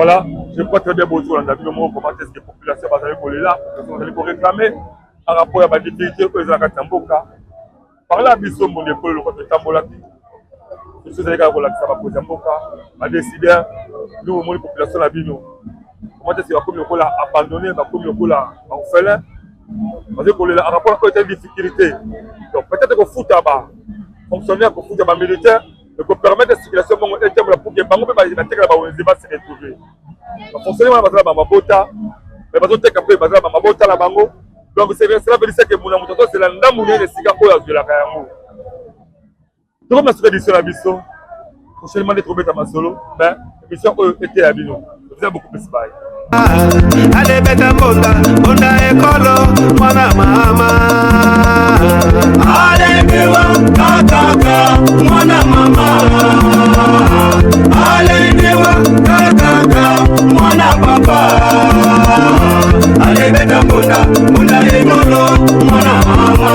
voilà, je crois très bien bonjour on a vu le mot comment est-ce que la population va aller là, vous allez réclamer en rapport à la difficulté que la Katamboka. Par là, biso mon école le côté Tambolaki. Nous sommes allés à la Katamboka, à décider nous la population la vie nous. Comment est-ce que la communauté a abandonné, la communauté a orphelin. Parce que en rapport à cette difficulté, donc peut-être que foot à fonctionnaire, que foot à militaire, que permettre la circulation pour que les gens se retrouvent. Fonctionnaire, parce que ma bota, mais parce que ma bota la bango. Donc c'est cela veut dire que mon amour c'est la ndamoune de sika oya de la kayango. Tout comme la tradition la biso, prochainement de trouver ta masolo, mais mission était à bino. Vous avez beaucoup plus bye. Allez beta bonda, bonda ekolo, mwana mama. Allez bewa kakaka, mwana mama. Allez bewa kakaka, mwana papa. Allez beta bonda, bonda ekolo, mwana mama.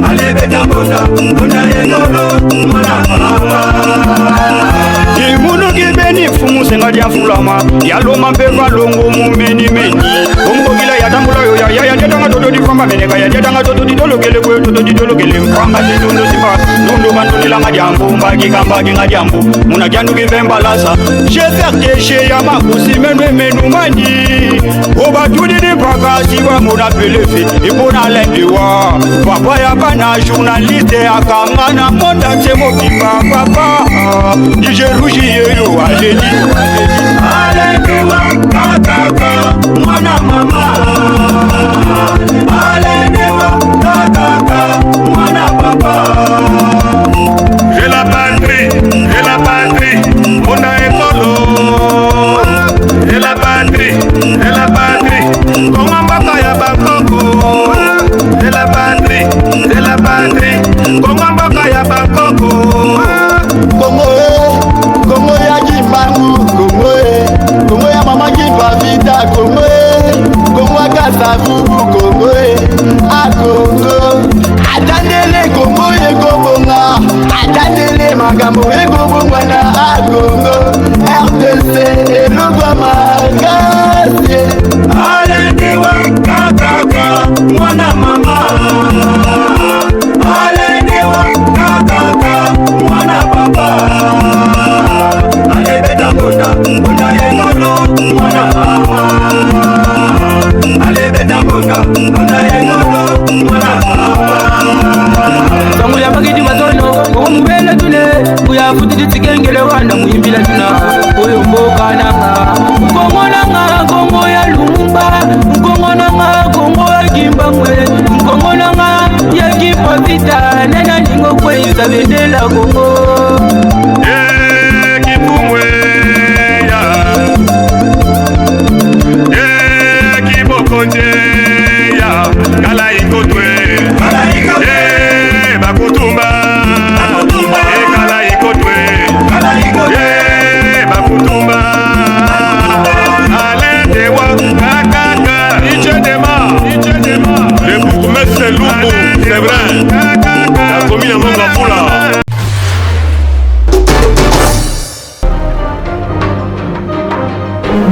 Allez beta bonda, bonda ekolo, mwana mama. Imunu kibeni fumu senga dia fulama yaloma peva longo mumeni meni omugila yatambula yo ya tetanga toto di famba meneka ya tetanga toto di dolokele kwe toto di dolokele famba di dondo simba dondo mandoni la ngadiambo mbagi kambagi ngadiambo muna kyandu kivemba lasa je faire chez ya makusi menwe menu mani oba tudi di pakasi wa mona pelefe ipona lendiwa papa ya bana journaliste akangana monda tsemo kipa papa DJ Rougi yo aledi Aleluya kakaka mwana mama Aleluya kakaka mwana papa J'ai la patrie mon écolo J'ai la patrie Kongamba ya bakoko J'ai la patrie Kongamba ya bakoko Kongo ya Kimbangu, Kongo ya mama Kipavita, Kongo ya Kasavu, Kongo a Kongo. Atandele Kongo ye Kobonga, atandele magambo ye Kobonga na a Kongo. RDC et le Guamagasi. Alenewa kakaka, mwana mama. Alenewa kakaka, mwana papa. Bonda yengolo mwana mama ale beta bonda yengolo mwana mama tangu ya pakiti mazono omubele tule kuya futi tikengele wana muyimbila tuna oyo mboka nanga kongo ya lumba kongo ya kimbangwe kongo nanga ya kipavita nena ningo kweza bendela kongo ya kala ikotwe bakutumba kala ikotwe bakutumba alendewa kakaka ichedema le bourgmestre c'est Lumbu c'est vrai la commune à Mongafula.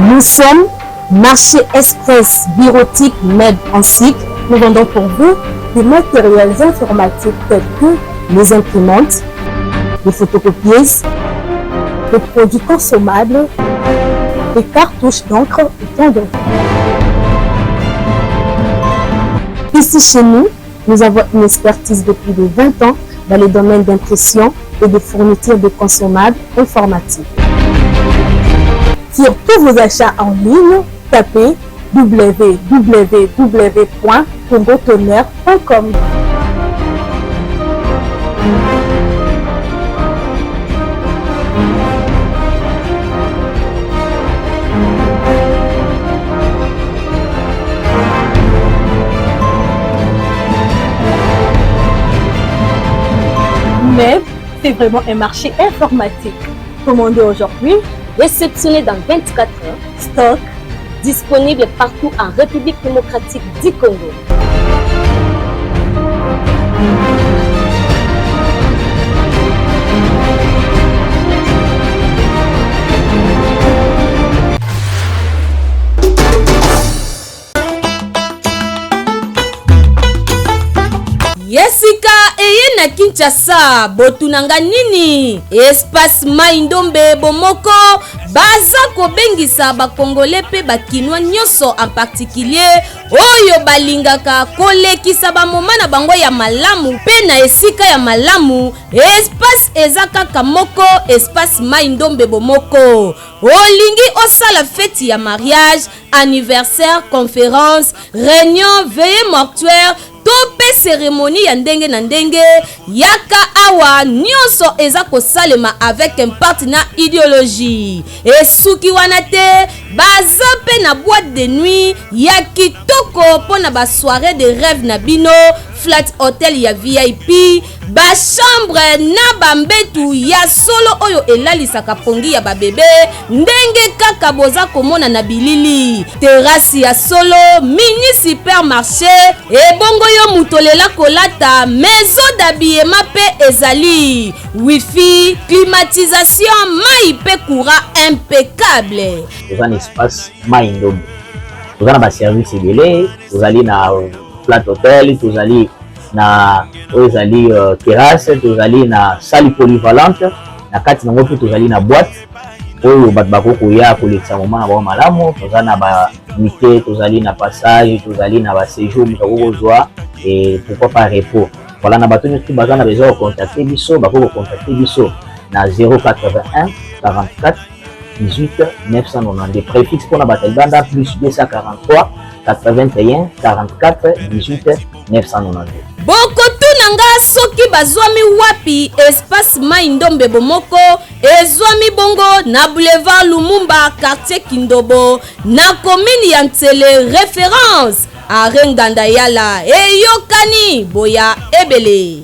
Nous sommes Marché Express Bureautique Med en cycle. Nous vendons pour vous des matériels informatiques tels que les imprimantes, les photocopieuses, les produits consommables, les cartouches d'encre et bien d'autres. Ici chez nous, nous avons une expertise de plus de 20 ans dans les domaines d'impression et de fourniture de consommables informatiques. Sur tous vos achats en ligne, tapez www.congotonner.com. Mais c'est vraiment un marché informatique. Commandez aujourd'hui, réceptionnez dans 24 heures, stock disponible partout en République démocratique du Congo. Yesika eye na Kinshasa botunanga nini espace Mai-Ndombe bomoko baza kobengisa bakongole pe bakinwa nyonso en particulier oyo balingaka kolekisa bamoma na bango ya malamu pe na esika ya malamu espace eza kaka moko espace Mai-Ndombe bomoko olingi osala fête ya mariage anniversaire conférence réunion veillée mortuaire tope cérémonie ya ndenge na ndenge yaka awa nyonso eza kosalema avec un partenaire idéologie esuki wana te baza pe na boîte de nuit ya kitoko pona ba soirée de rêve na bino flat hotel ya VIP ba chambre na bambetu ya solo oyo elalisaka pongi ya babebe ndenge kaka boza komona na bilili terrasse ya solo mini supermarché ebongo yo mutolela kolata maison d'habillement pe ezali wifi climatisation mai pe courant impeccable. Vous avez un espace Mai-Ndombe. Vous avez un service ebele, vous allez na flat hotel, vous allez na terrasse, vous allez na salle polyvalente, na kati nango pe vous allez na boîte oyo bat bakoko ya kolekisa moma na ba malamu, vous allez na ba nuitée, vous allez na passage, vous allez na ba séjour mutako kozwa et pourquoi pas repos. Voilà na bato nyonso baza na besoin de contacter biso, bakoko contacter biso na 081 44 18 990 préfixe pour la bataille banda plus 243 81 44 18 990. Bokotunanga soki bazwami wapi espace Mai-Ndombe bomoko ezwami bongo na boulevard Lumumba quartier Kindobo na commune ya Ntsele référence à Renganda Yala eyokani boya ebele.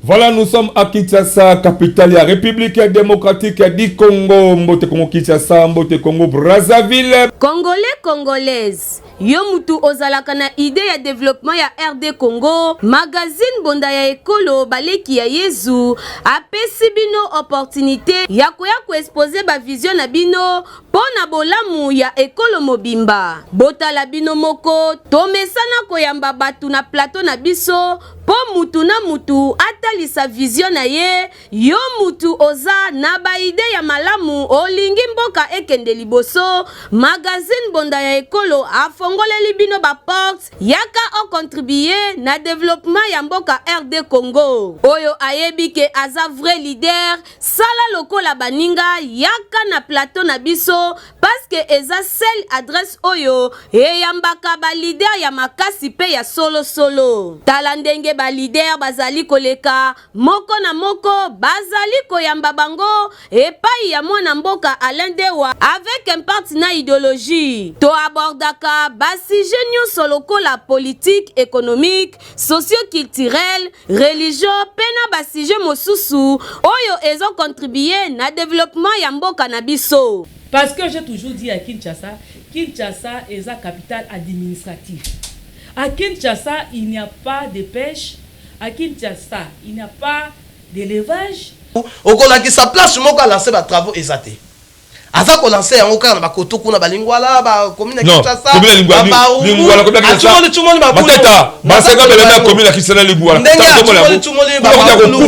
Voilà, nous sommes à Kinshasa, capitale de la République démocratique du Congo. Mbote Congo Kinshasa, Mbote Congo Brazzaville. Congolais, Congolaise. Yo mutu ozalaka na idée ya développement ya RD Congo, magazine bonda ya ekolo baleki ya Yezu apesi bino opportunité ya koya exposer ba vision na bino pona bolamu ya ekolo mobimba. Botala bino moko tomesana koyamba batu na plateau na biso po mutu na mutu atalisa vision na ye. Yo mutu oza na ba idée ya malamu olingi mboka ekende liboso, magazine bonda ya ekolo afongoleli bino ba porte yaka o contribuer na développement ya mboka RD Congo. Oyo ayebi ke aza vrai leader sala lokola baninga yaka na plateau na biso parce que eza seule adresse oyo eyambaka ba leader ya makasi pe ya solo solo. Tala ndenge ba leader bazali koleka moko na moko bazali koyamba bango epai ya mwana mboka alendewa avec un partenaire idéologie. To abordaka basi nyonso lokola politique, économique, socio-culturel, religion, pena basije mosusu oyo ezo contribuer na développement ya mboka na biso. Parce que j'ai toujours dit à Kinshasa, Kinshasa est la capitale administrative. À Kinshasa, il n'y a pas de pêche. À Kinshasa, il n'y a pas d'élevage. Au Kola qui sa place, moi quand lancer des travaux exatés. Asa ko lancer en okana ba kotoku na balingwala ba commune Kinshasa. Non, commune lingwala commune Kinshasa. Tumoni ba mateta, ba seka bele na commune Kinshasa lingwala. Tumoni ba mabulu.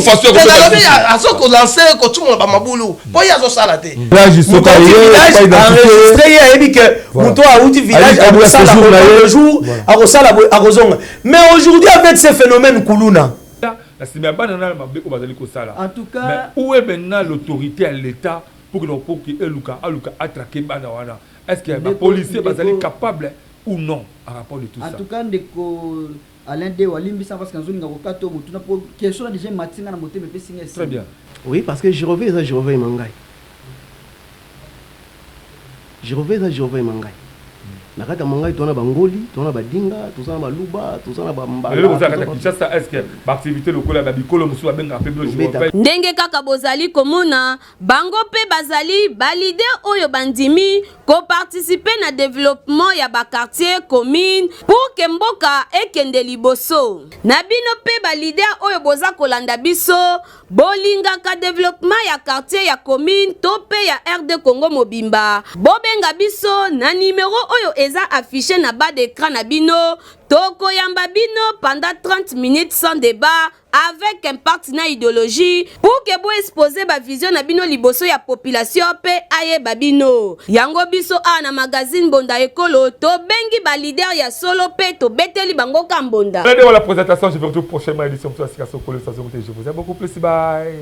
Asa ko lancer ko tumoni ba mabulu. Po ya zo sala te. Village sokaye enregistré ya ebi que muto a outi village a sala le jour a sala a kozonga. Mais aujourd'hui avec ces phénomènes kuluna en tout cas, mais où est maintenant l'autorité à l'État pour que Eluka attraque Banawana? Est-ce que les policiers sont capables ou non à rapport de tout ça? En tout cas, Alain de Walimbi, ça parce qu'en zone Ngarokato, pour question déjà Matinga na moté mais signer. Très bien. Oui, parce que je reviens Mangai. Je reviens Mangai. na kati ya Mangai tona bangoli tona badinga tozana baluba tozana bambala lelo kozala kati ya Kinshasa est-ce que baactivité lokola babikolo mosusu babenga pe bilojour ndenge kaka bozali komona bango pe bazali balider oyo bandimi koparticipe na développement ya bakartier commune pour ke mboka ekende liboso na bino pe balider oyo boza kolanda biso bolingaka développement ya quartier ya commune to pe ya RD Congo Mobimba bobenga biso na numéro oyo eza affiché na bas d'écran na bino toko yamba bino pendant 30 minutes sans débat avec un partenaire idéologie pour que bo exposer ba vision na bino liboso ya population pe aye babino yango biso na magazine Bonda Ekolo to bengi ba leader ya solo pe to beteli bango kambonda. Allez voir la présentation, je vous retrouve prochainement édition sur la Sikasso Kolo Station. Je vous aime beaucoup plus, bye.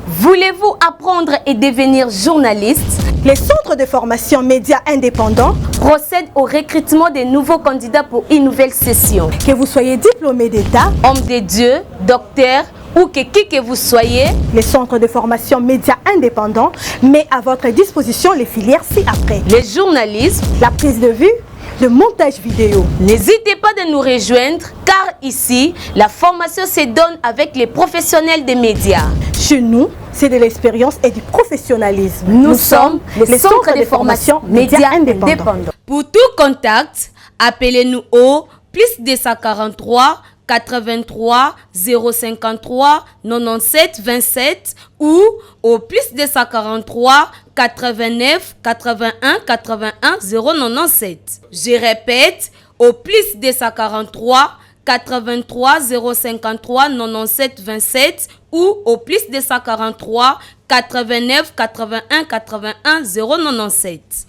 Voulez-vous apprendre et devenir journaliste? Les centres de formation médias indépendants procèdent au recrutement des nouveaux candidats pour une nouvelle session. Que vous soyez diplômé d'État, homme de Dieu, docteur ou qui que vous soyez, les centres de formation médias indépendants met à votre disposition les filières ci-après. Les journalistes, la prise de vue, le montage vidéo. N'hésitez pas de nous rejoindre car ici, la formation se donne avec les professionnels des médias. Chez nous, c'est de l'expérience et du professionnalisme. Nous sommes les centres de formation médias indépendants. Pour tout contact, appelez-nous au +243 83 053 97 27 ou au +243 89 81 81 097. Je répète, au +243 83 053 97 27 ou au +243 89 81 81 097.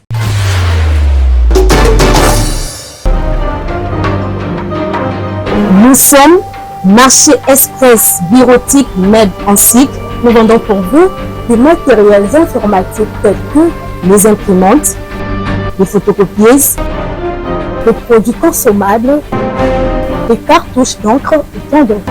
Nous sommes Marché Express Bureautique Med en cycle. Nous vendons pour vous des matériels informatiques tels que les imprimantes, les photocopieuses, les produits consommables, les cartouches d'encre et tant d'autres.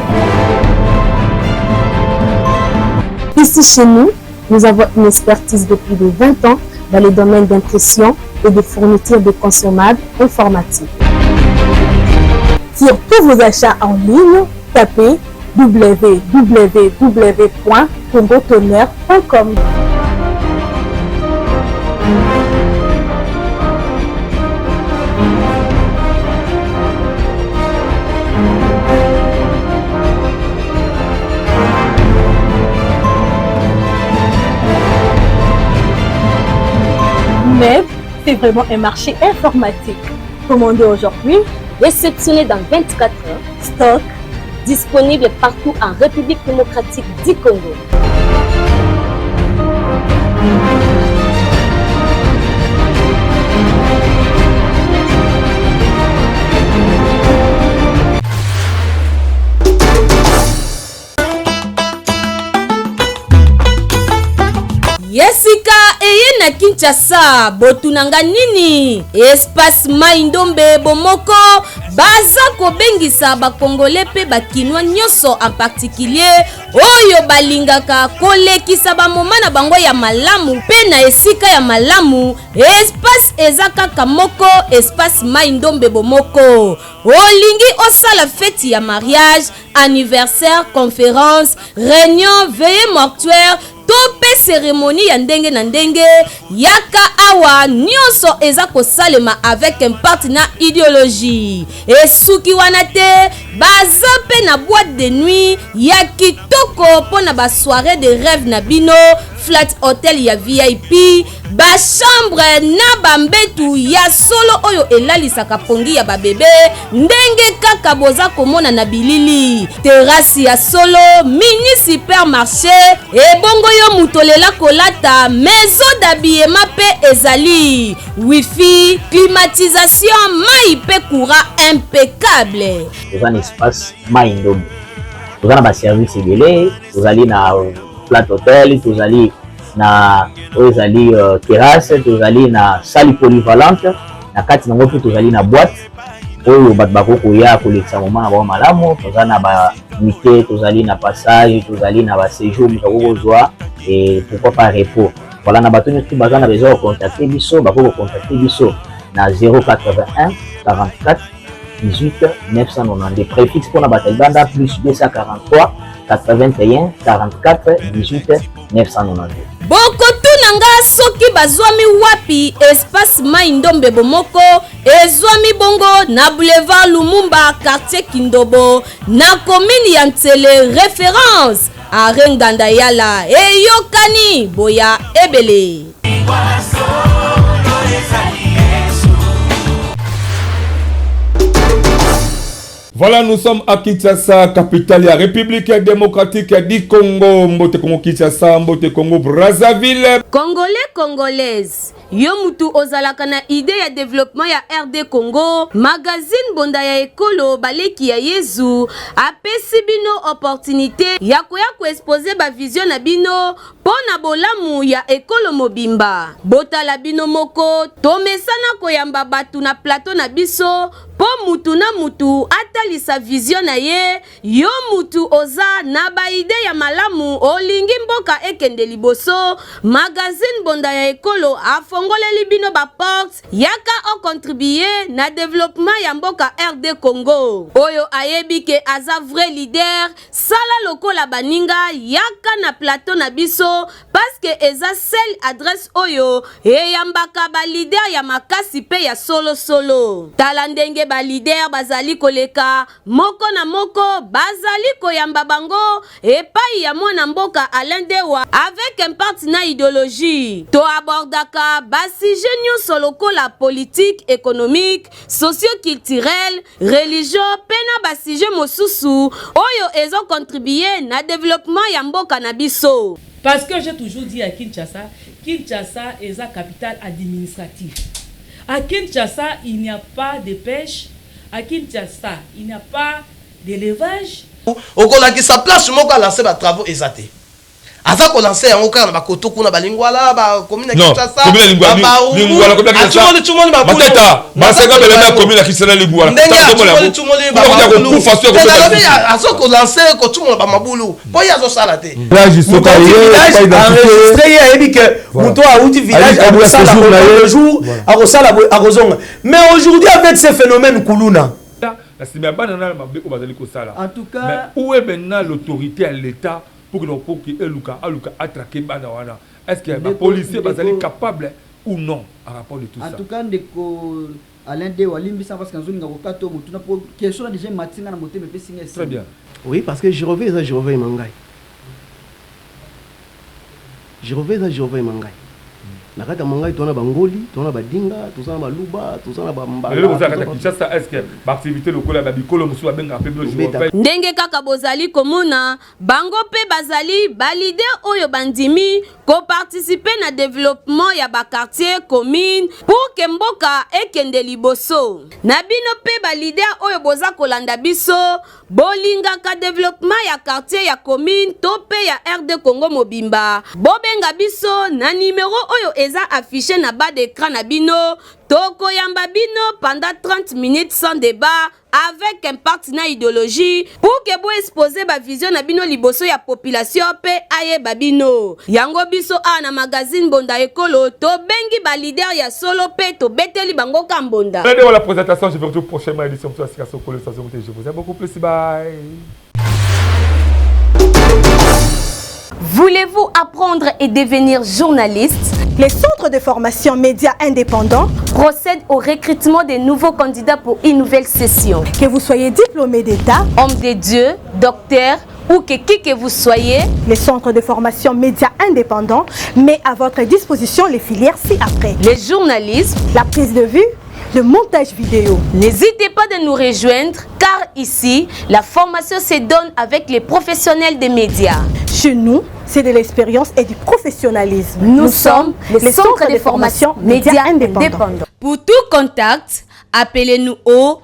Ici chez nous, nous avons une expertise de plus de 20 ans dans les domaines d'impression et de fourniture de consommables informatiques. Sur tous vos achats en ligne, tapez www.congotonner.com. Mais c'est vraiment un marché informatique. Commandez aujourd'hui, réceptionné dans 24 heures, stock disponible partout en République démocratique du Congo. Yesika eye na Kinshasa botunanga nini espace Maindombe bomoko baza kobengisa bakongole pe bakinwa nyonso en particulier oyo balingaka kolekisa bamoma na bango ya malamu pe na esika ya malamu espace eza kaka moko espace Maindombe bomoko olingi osala fête ya mariage anniversaire conférence réunion veillée mortuaire tope cérémonie ya ndenge na ndenge yaka awa nyonso eza kosalema avec un partenaire idéologie esuki wana te baza pe na boîte de nuit ya kitoko pona ba soirée de rêve na bino flat hotel ya VIP ba chambre na bambetu ya solo oyo elalisaka pongi ya babebe ndenge kaka boza komona na bilili terrasse ya solo mini supermarché ebongo yo mutolela kolata maison d'habillement pe ezali wifi climatisation mai pe courant impeccable. Dans un espace Maindombe vous avez un service ebele vous allez na flat hotel vous allez na ozali terrasse tozali na salle polyvalente na kati nango pe tozali na boîte oyo bato bakokoya kolekisa moma na bao malamu tozali na ba nuitée tozali na passage tozali na ba séjour moto akokozwa et pourquoi pas repos Voilà, na bato nyonso baza na besoin de contacter biso, bako contacter biso na 081 44 18 992. Préfixe pour la bataille banda plus 243 81 44 18 992. Bokotunanga soki bazwami wapi espace Mai-Ndombe Bomoko ezwami bongo na boulevard Lumumba quartier Kindobo na commune ya Ntsele référence à Renganda Yala eyokani boya ebele. Voilà, nous sommes à Kinshasa, capitale de la République démocratique du Congo. Mbote Congo Kinshasa, Mbote Congo Brazzaville. Congolais, Congolaise. Yo mutu ozalaka na idée ya développement ya RD Congo, magazine bonda ya ekolo baleki ya Yezu apesi bino opportunité ya koya ko exposer ba vision na bino pona bolamu ya ekolo mobimba. Botala bino moko tomesana koyamba batu na plateau na biso po mutu na mutu atalisa vision na ye. Yo mutu oza na ba idée ya malamu olingi mboka ekende liboso, magazine bonda ya ekolo afongoleli bino ba porte yaka o contribuer na développement ya mboka RD Congo. Oyo ayebi ke aza vrai leader sala lokola baninga yaka na plateau na biso parce que eza seule adresse oyo eyambaka ba leader ya makasi pe ya solo solo. Tala ndenge ba leader bazali koleka moko na moko bazali koyamba bango epai ya mwana mboka Alain Dewa avec un partenaire idéologie. To abordaka basi nyonso lokola politique, économique, socio-culturel, religieux, pena basije mosusu oyo ezo contribuer na développement ya mboka na biso. Parce que j'ai toujours dit à Kinshasa, Kinshasa est la capitale administrative. À Kinshasa, il n'y a pas de pêche. À Kinshasa, il n'y a pas d'élevage. Okolaki sa place moko a lancé ba travaux exatés. Aza ko lancer yango kana ba kotoku na balingwala ba commune ya Kinshasa. Lingwala commune ya Kinshasa. Tumoni ba bulu. Matata, baseka belema commune ya Kinshasa lingwala. Tumoni ba bulu. Aza ko lancer ko tumona ba mabulu. Po yazo sala te. Village enregistré ya ebi que muto a outi village a sala le jour a sala a kozonga. Mais aujourd'hui avec ces phénomènes kuluna. En tout cas, mais où est maintenant l'autorité à l'État pour que Eluka attraque Banawana? Est-ce que les policiers sont capables ou non à rapport de tout ça? En tout cas, Alain Dewa limbisa parce que nous avons kato mutuna pour question déjà matinga na moté me pesinga. Très bien. Oui, parce que je reviens mangai. Je reviens mangai. Nakata mangai tona bangoli, tona badinga, tona baluba, tona bamba. Est-ce que l'activité locale ba bikolo musu benga pe bio ndenge kaka bozali komona bango pe bazali balide oyo bandimi ko participer na développement ya ba quartier commune pour que mboka ekende liboso. Na bino pe balide oyo boza kolanda biso bolinga ka développement ya quartier ya commune to pe ya RD Congo mobimba. Bobenga biso na numéro oyo eza affiché na bas d'écran na bino toko yamba bino pendant 30 minutes sans débat avec un partenaire idéologie pour que bo exposer ba vision na bino liboso ya population pe aye babino. Yango biso na magazine bonda ekolo to bengi ba leader ya solo pe to beteli bango kambonda. Allez, la présentation, je vous retrouve prochainement édition sur la station Colo. Je vous aime beaucoup plus. Bye. Voulez-vous apprendre et devenir journaliste? Les centres de formation médias indépendants procèdent au recrutement des nouveaux candidats pour une nouvelle session. Que vous soyez diplômé d'État, homme de Dieu, docteur ou qui que vous soyez, les centres de formation médias indépendants met à votre disposition les filières ci-après. Les journalistes, la prise de vue, le montage vidéo. N'hésitez pas de nous rejoindre car ici, la formation se donne avec les professionnels des médias. Chez nous, c'est de l'expérience et du professionnalisme. Nous sommes les centres de formation médias indépendants. Pour tout contact, appelez-nous au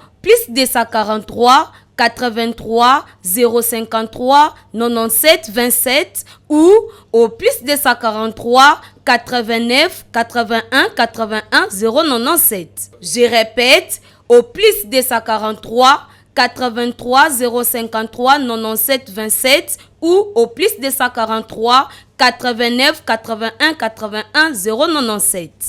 +243 83 053 97 27 ou au +243 89 81 81 097. Je répète, au +243 83 053 97 27 ou au +243 89 81 81 097.